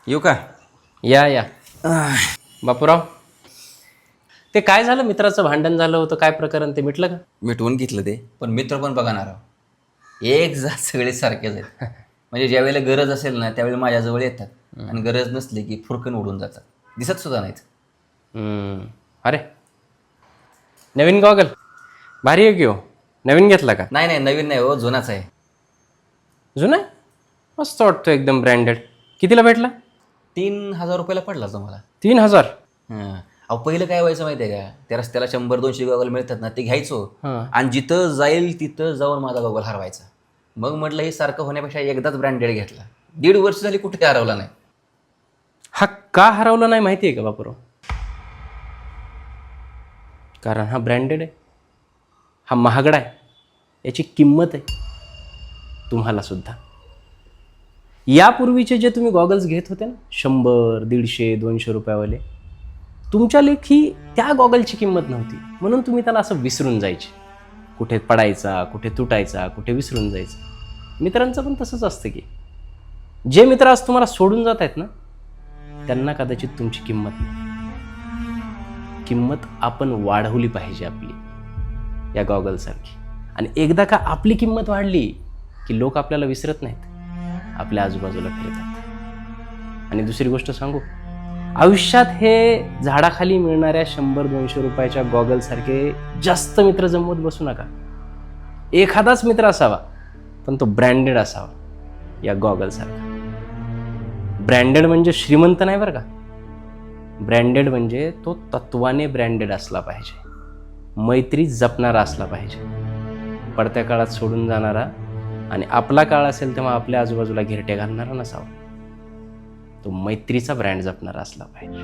येऊ का? या बापूराव, ते काय झालं? मित्राचं भांडण झालं होतं, काय प्रकरण? ते मिटलं का? मिटवून घेतलं ते, पण मित्र पण बघा ना राव, एक जात सगळे सारखेच आहेत. म्हणजे ज्या वेळेला गरज असेल ना त्यावेळेला माझ्याजवळ येतात आणि गरज नसली की फुरकन उडून जातात, दिसत सुद्धा नाहीत. अरे नवीन गॉगल भारी आहे की हो. नवीन घेतला का? नाही नाही, नवीन नाही हो, जुनाच आहे. जुना आहे? मस्त वाटतो, एकदम ब्रँडेड. कितीला भेटला? 3,000 रुपयाला पडला तुम्हाला. 3,000? हां. अहो पहिलं काय व्हायचं माहिती आहे का, त्या रस्त्याला 100-200 गॉगल मिळतात ना, ते घ्यायचो आणि जिथं जाईल तिथं जाऊन माझा गॉगल हरवायचा. मग म्हटलं हे सारखं होण्यापेक्षा एकदाच ब्रँडेड घेतला. 1.5 वर्ष झाली कुठे हरवला नाही. हा का हरवला नाही माहिती आहे का बापूराव? कारण हा ब्रँडेड आहे, हा महागडा आहे, याची किंमत आहे तुम्हाला सुद्धा. यापूर्वीचे जे तुम्ही गॉगल्स घेत होते ना, 100, 150, 200 रुपयावाले, तुमच्या लेखी त्या गॉगलची किंमत नव्हती, म्हणून तुम्ही त्याला असं विसरून जायचे. कुठे पडायचा, कुठे तुटायचा, कुठे विसरून जायचं. मित्रांचं पण तसंच असतं की जे मित्र आज तुम्हाला सोडून जात आहेत ना, त्यांना कदाचित तुमची किंमत नाही. किंमत आपण वाढवली पाहिजे आपली या गॉगलसारखी. आणि एकदा का आपली किंमत वाढली की लोक आपल्याला विसरत नाहीत, आपल्या आजूबाजूला फिरतात. आणि दुसरी गोष्ट सांगू, आयुष्यात हे झाडाखाली मिळणाऱ्या 100-200 रुपयाच्या गॉगलसारखे जास्त मित्र जमवत बसू नका. एखादाच मित्र असावा, पण तो ब्रँडेड असावा या गॉगलसारखा. ब्रँडेड म्हणजे श्रीमंत नाही बरं का. ब्रँडेड म्हणजे तो तत्वाने ब्रँडेड असला पाहिजे, मैत्री जपणारा असला पाहिजे, पडत्या काळात सोडून जाणारा आणि आपला काळ असेल तेव्हा आपल्या आजूबाजूला घिरट्या घालणारा नसावा. तो मैत्रीचा ब्रँड जपणारा असला पाहिजे.